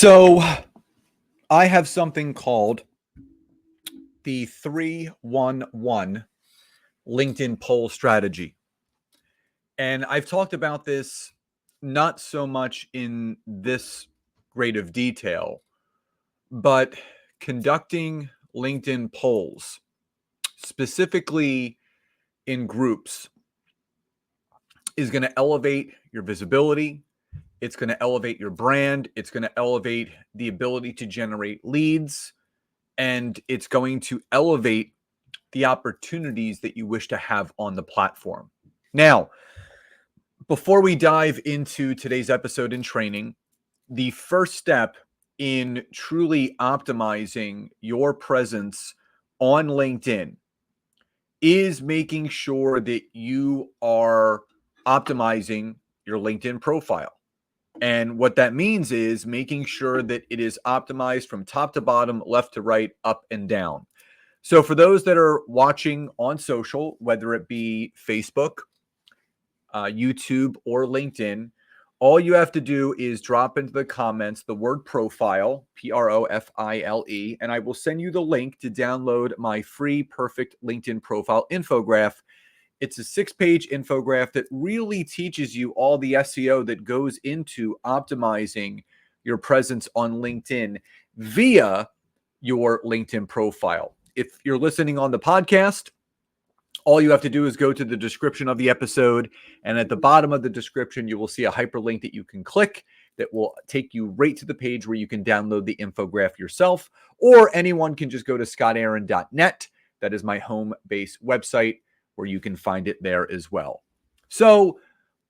So I have something called the 3-1-1 LinkedIn poll strategy. And I've talked about this not so much in this grade of detail, but conducting LinkedIn polls, specifically in groups, is going to elevate your visibility. It's going to elevate your brand. It's going to elevate the ability to generate leads. And it's going to elevate the opportunities that you wish to have on the platform. Now, before we dive into today's episode and training, the first step in truly optimizing your presence on LinkedIn is making sure that you are optimizing your LinkedIn profile. And what that means is making sure that it is optimized from top to bottom, left to right, up and down. So for those that are watching on social, whether it be Facebook, YouTube, or LinkedIn, all you have to do is drop into the comments the word profile, Profile, and I will send you the link to download my free perfect LinkedIn profile infograph. It's a 6-page infograph that really teaches you all the SEO that goes into optimizing your presence on LinkedIn via your LinkedIn profile. If you're listening on the podcast, all you have to do is go to the description of the episode, and at the bottom of the description, you will see a hyperlink that you can click that will take you right to the page where you can download the infograph yourself, or anyone can just go to scottaaron.net. That is my home base website, where you can find it there as well. So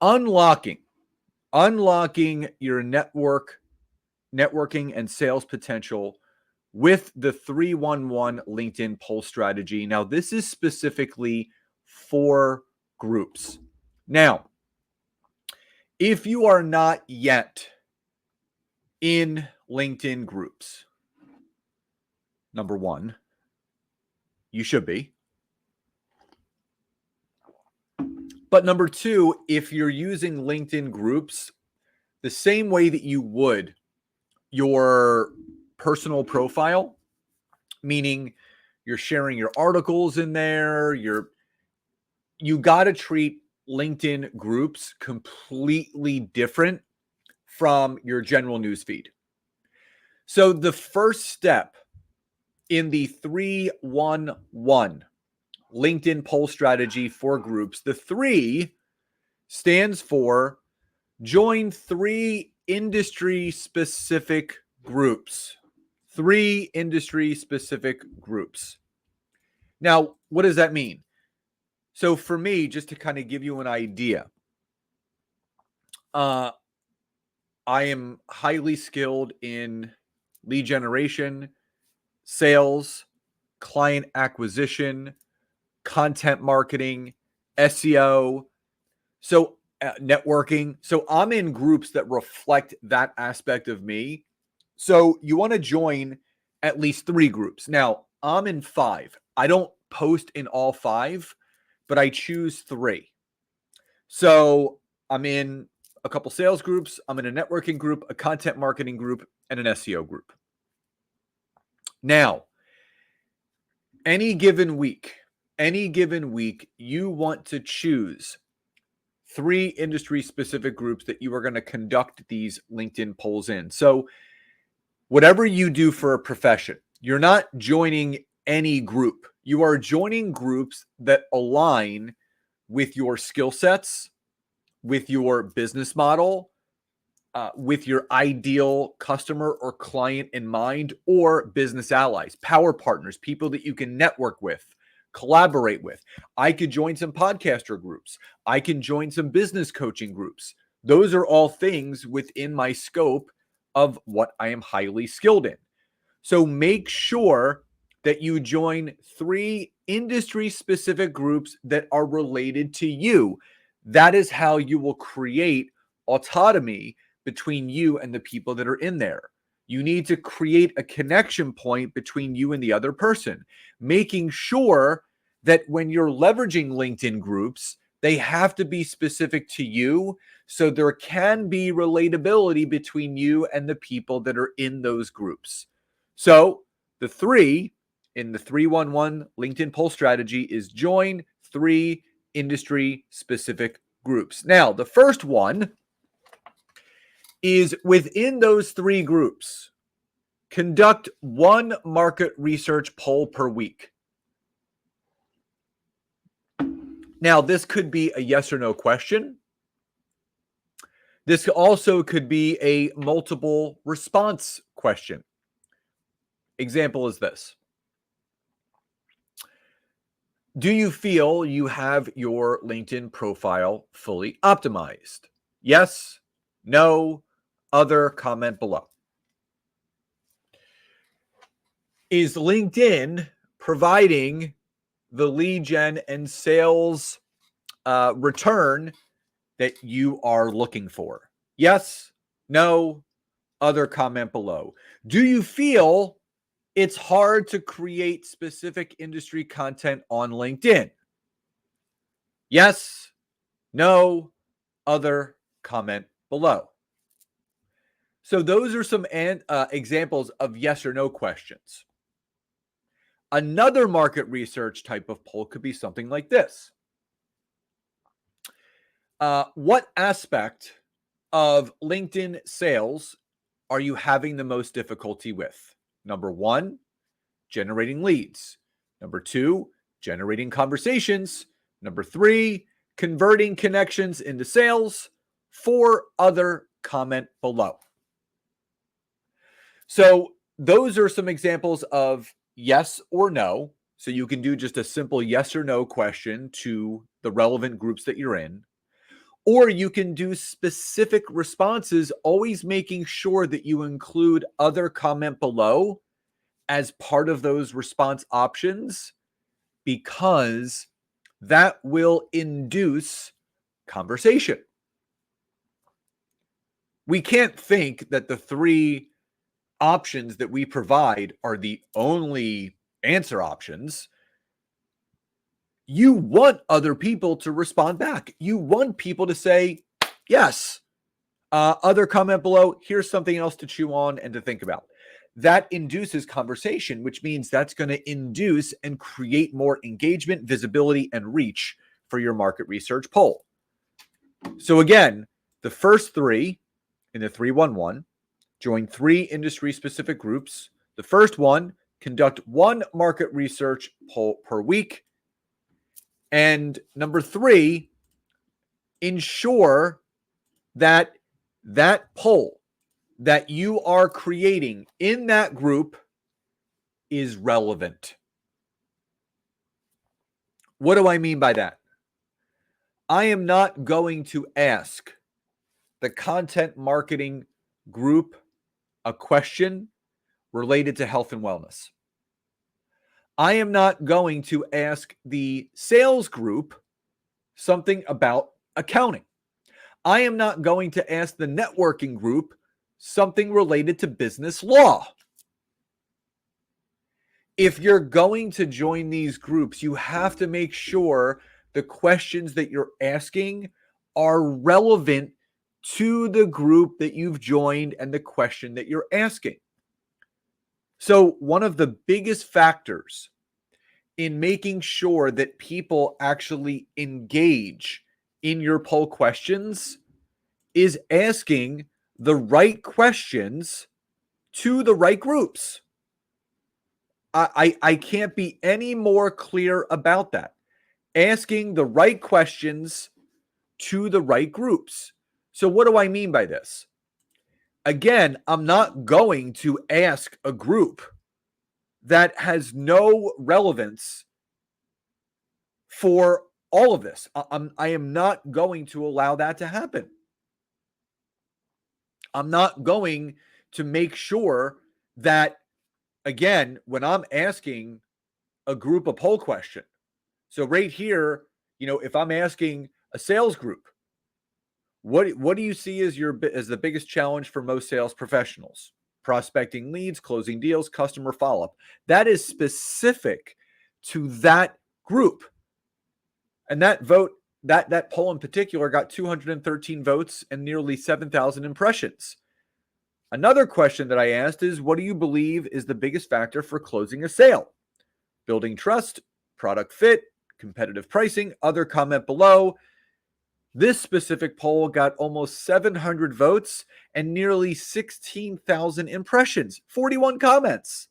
unlocking your networking and sales potential with the 3-1-1 LinkedIn poll strategy. Now, this is specifically for groups. Now, if you are not yet in LinkedIn groups, number one, you should be. But number two, if you're using LinkedIn groups the same way that you would your personal profile, meaning you're sharing your articles in there, you got to treat LinkedIn groups completely different from your general newsfeed. So the first step in the 3-1-1 LinkedIn poll strategy for groups, the 3 stands for join 3 industry-specific groups. 3 industry-specific groups. Now, what does that mean? So for me, just to kind of give you an idea, I am highly skilled in lead generation, sales, client acquisition, content marketing, SEO, so networking. So I'm in groups that reflect that aspect of me. So you want to join at least 3 groups. Now, I'm in 5. I don't post in all 5, but I choose 3. So I'm in a couple sales groups. I'm in a networking group, a content marketing group, and an SEO group. Now, any given week, you want to choose 3 industry-specific groups that you are going to conduct these LinkedIn polls in. So whatever you do for a profession, you're not joining any group. You are joining groups that align with your skill sets, with your business model, with your ideal customer or client in mind, or business allies, power partners, people that you can network with, collaborate with. I could join some podcaster groups. I can join some business coaching groups. Those are all things within my scope of what I am highly skilled in. So make sure that you join 3 industry-specific groups that are related to you. That is how you will create autonomy between you and the people that are in there. You need to create a connection point between you and the other person, making sure that when you're leveraging LinkedIn groups, They have to be specific to you, so there can be relatability between you and the people that are in those groups. So the 3 in the 311 LinkedIn poll strategy is join 3 industry specific groups. Now, the first one is within those 3 groups, conduct 1 market research poll per week. Now, this could be a yes or no question. This also could be a multiple response question. Example is this. Do you feel you have your LinkedIn profile fully optimized? Yes, no, other, comment below. Is LinkedIn providing the lead gen and sales return that you are looking for? Yes, no, other, comment below. Do you feel it's hard to create specific industry content on LinkedIn? Yes, no, other, comment below. So those are some examples of yes or no questions. Another market research type of poll could be something like this. What aspect of LinkedIn sales are you having the most difficulty with? Number 1, generating leads. Number 2, generating conversations. Number 3, converting connections into sales. 4, other, comment below. So those are some examples of yes or no. So you can do just a simple yes or no question to the relevant groups that you're in. Or you can do specific responses, always making sure that you include other, comment below as part of those response options, because that will induce conversation. We can't think that the 3 options that we provide are the only answer options. You want other people to respond back. You want people to say, yes, other, comment below. Here's something else to chew on and to think about. That induces conversation, which means that's going to induce and create more engagement, visibility, and reach for your market research poll. So again, the first 3 in the 311, join 3 industry-specific groups. The first one, conduct 1 market research poll per week. And number 3, ensure that that poll that you are creating in that group is relevant. What do I mean by that? I am not going to ask the content marketing group a question related to health and wellness. I am not going to ask the sales group something about accounting. I am not going to ask the networking group something related to business law. If you're going to join these groups, you have to make sure the questions that you're asking are relevant to the group that you've joined and the question that you're asking. So one of the biggest factors in making sure that people actually engage in your poll questions is asking the right questions to the right groups. I can't be any more clear about that. Asking the right questions to the right groups. So what do I mean by this? Again, I'm not going to ask a group that has no relevance for all of this. I am not going to allow that to happen. I'm not going to make sure that, again, when I'm asking a group a poll question, so right here, if I'm asking a sales group, what do you see as the biggest challenge for most sales professionals? Prospecting leads, closing deals, customer follow-up. That is specific to that group. And that vote that poll in particular got 213 votes and nearly 7,000 impressions. Another question that I asked is, what do you believe is the biggest factor for closing a sale? Building trust, product fit, competitive pricing, other comment below. This specific poll got almost 700 votes and nearly 16,000 impressions, 41 comments.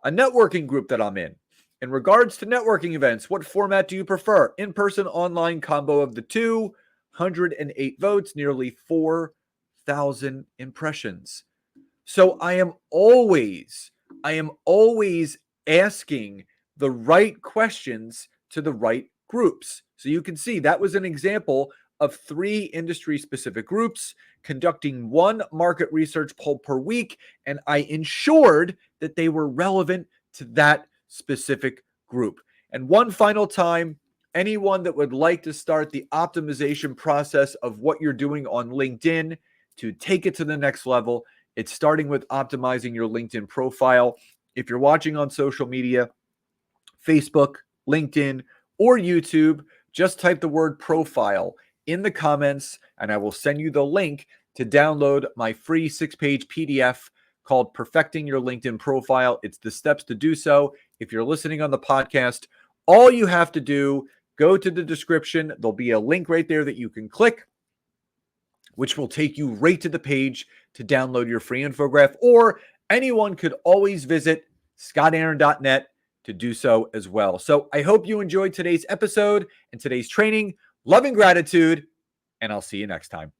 A networking group that I'm in. In regards to networking events, what format do you prefer? In-person, online, combo of the two, 108 votes, nearly 4,000 impressions. So I am always asking the right questions to the right groups. So you can see that was an example of 3 industry-specific groups conducting 1 market research poll per week, and I ensured that they were relevant to that specific group. And one final time, anyone that would like to start the optimization process of what you're doing on LinkedIn to take it to the next level, it's starting with optimizing your LinkedIn profile. If you're watching on social media, Facebook, LinkedIn, or YouTube, just type the word profile in the comments, and I will send you the link to download my free 6-page PDF called Perfecting Your LinkedIn Profile. It's the steps to do so. If you're listening on the podcast, all you have to do, go to the description. There'll be a link right there that you can click, which will take you right to the page to download your free infograph, or anyone could always visit scottaaron.net to do so as well. So I hope you enjoyed today's episode and today's training. Love and gratitude, and I'll see you next time.